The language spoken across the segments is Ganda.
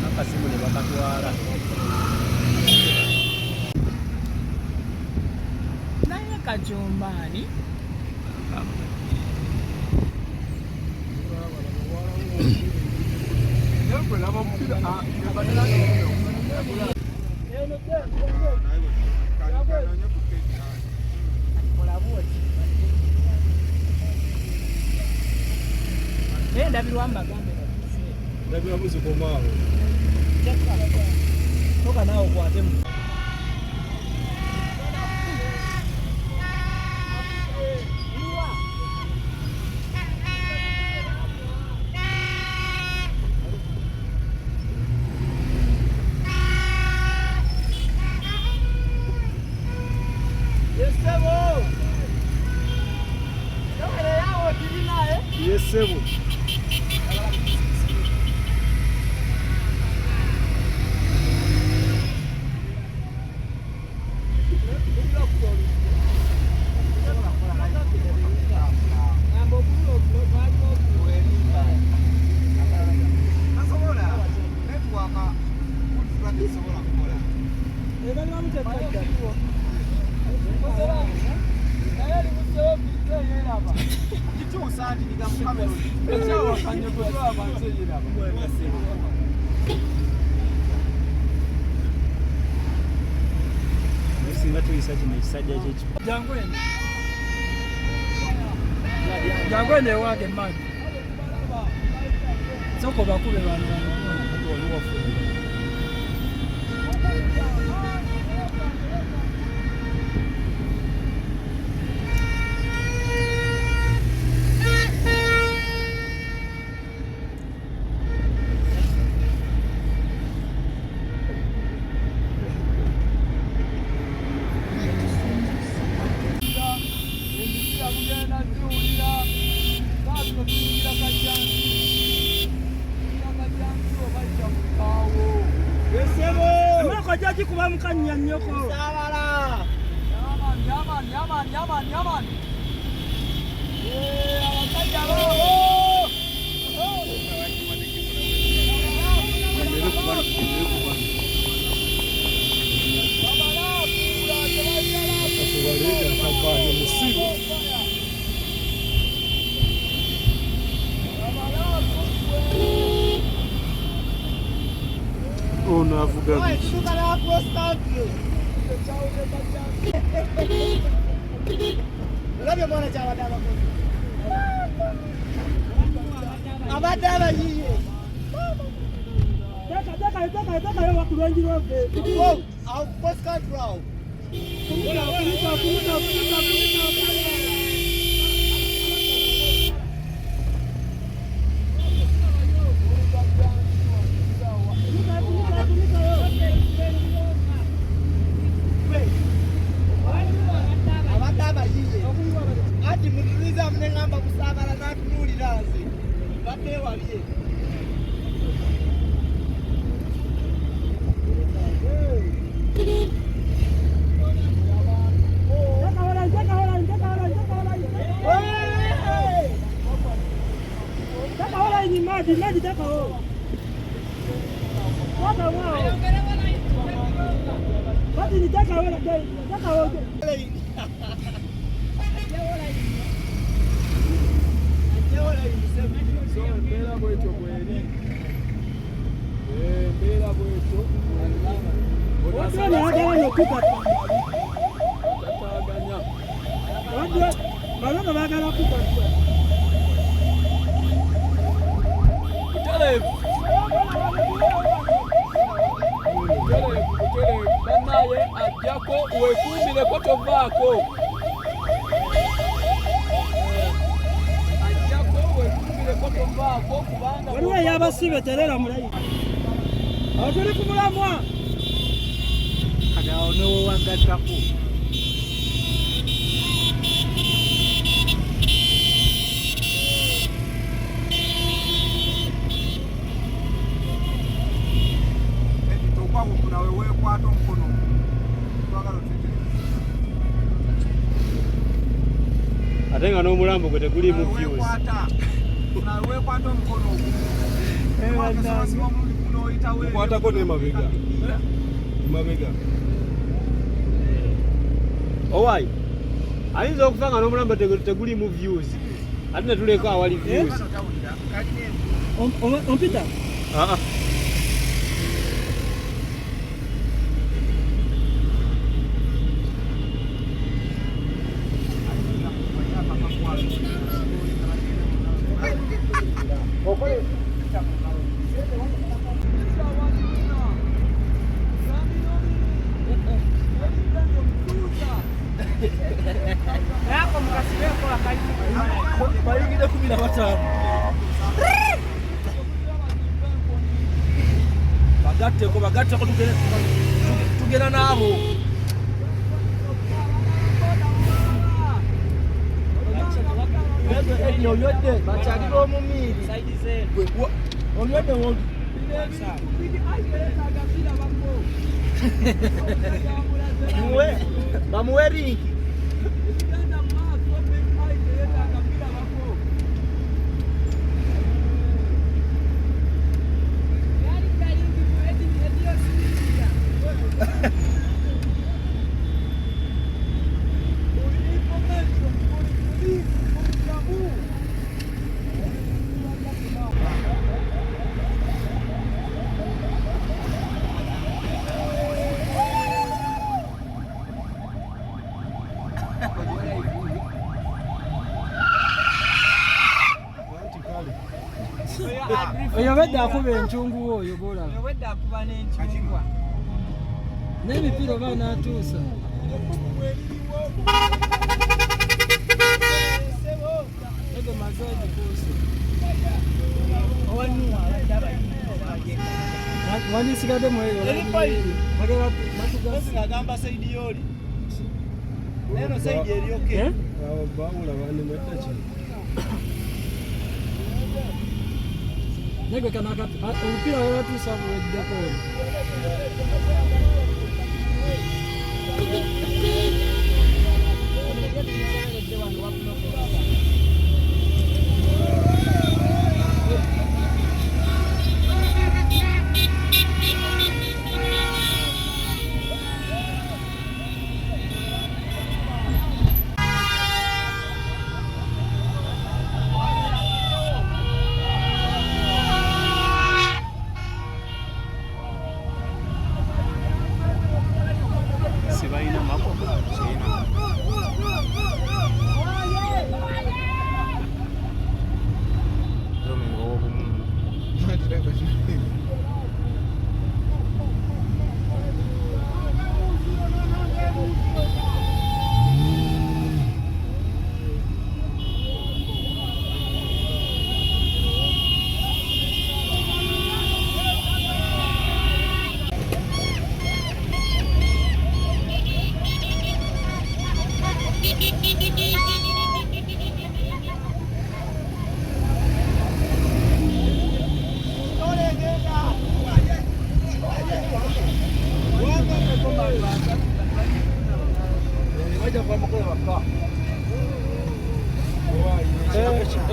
akasimu ne bakatwala naye Kajombani ndabirwa mbagambe ndabira muzikomawo toka nao kwate mu Yesebo singa tuyisa kino ekisajja ky'ekipa jangwene wange mani soko bakube bano Jaji kuba mukanya nyoko sabala yaman abakaja unavuga abadala yiye taka yo wakulengi robe au postcard row ati mtuliza mnengamba kusabala na tunuliraze bapewa bye maji taka ho waka wao maji ni taka wala dai taka ho uwekumile koto vako waliwo yabasibe terera mulayi atuli kumulamwa kati awo nowo wagattako Atenga n'omulambo gwe tegulimu views. Ukwatako ne mabega. Mabega. Owai. Ayinza okufa nga n'omulambo tegulimu views. Ate ne tuleka awali views. Ompita? Bagatteko tugenda nabo. Olwedde bakyalira omumiri olwedde bamuwe ringi. Oyo wedde akuba enkyungu oyo bola. Oyo wedde akuba n'enkyungwa. N'emipiira oba n'atuusa. Ego mazoezi kuusi. Wani sigadde mweyo. Matuga agamba Saidi yoli. Neno Saidi erioke. Baawula bane mwetachi. Nego kanaka mpira wa watu sabu wejako.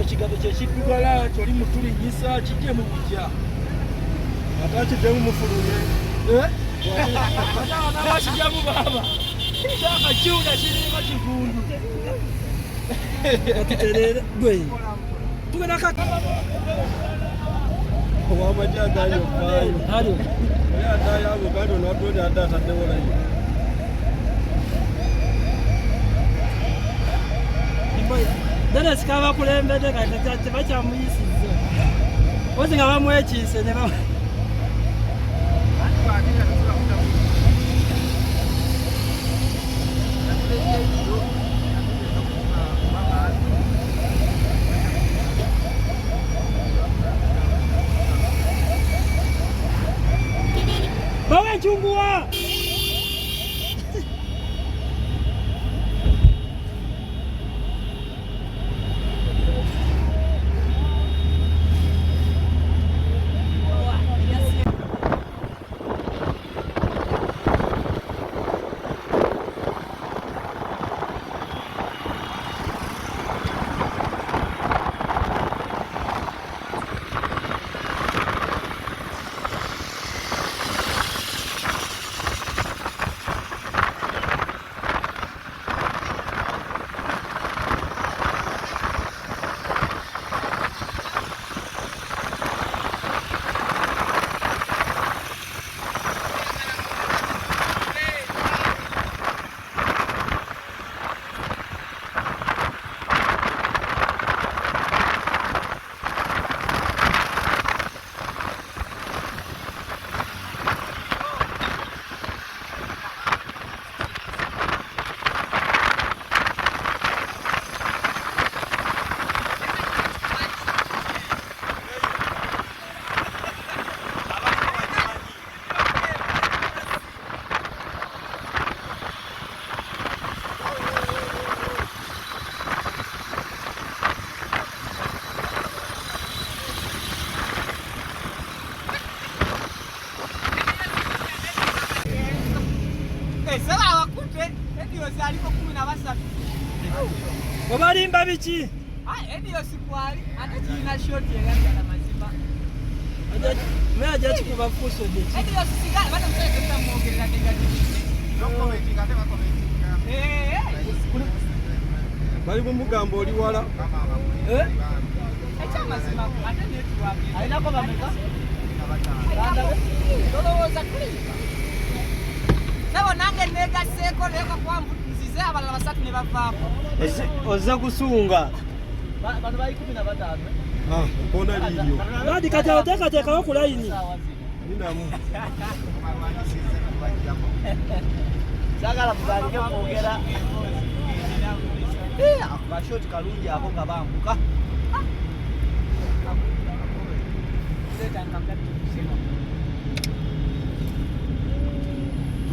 Ekigato kyekidugala kyoli mutulinyisa kijje mu bujja Atakiddemu mufulume. Nabakijjamu baaba kyaka kiwuna kiringa kigundu atuterere gwe tugenda kaka Owamajja agaayo faayo. Halo. Ataayo abo gado n'atoli adde ataddewo naye. Dada sikaba kulembedde kati tebakyamuyisizza. Ozi nga bamwekiise ne ba Bawa chungua! Obalimba biki? Ediyo sikwali ate kirina shoti eyagala mazima. Meya kikuba fuso deki. Ediyo sisigala bata mutesa mwogerera tegati. Bali mumugambo oli wala. Ekyamazima ate network alinako bameka. Tolowooza kulimba. Sebo nange negaseeko leka kwambuzize abalala basatu ne bavaako. Ozza kusunga. Bano bali 15. Mpona liryo. Nadi kati oteekateekawo ku layini. Ninamu. Sagala muzalike kwogera. Akashoti kalungi ako nga bambuka.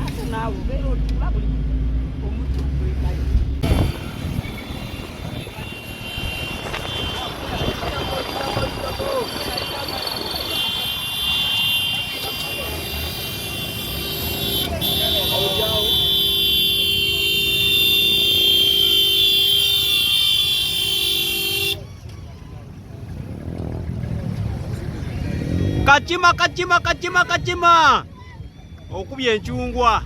Ate naawe obeera otula buli omuntu gwekayo. Kachima okubye enchungwa.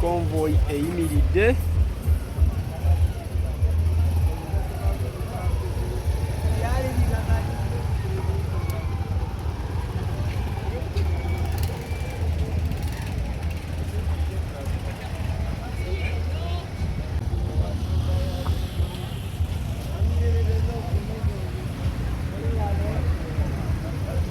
Convoy eyimiridde.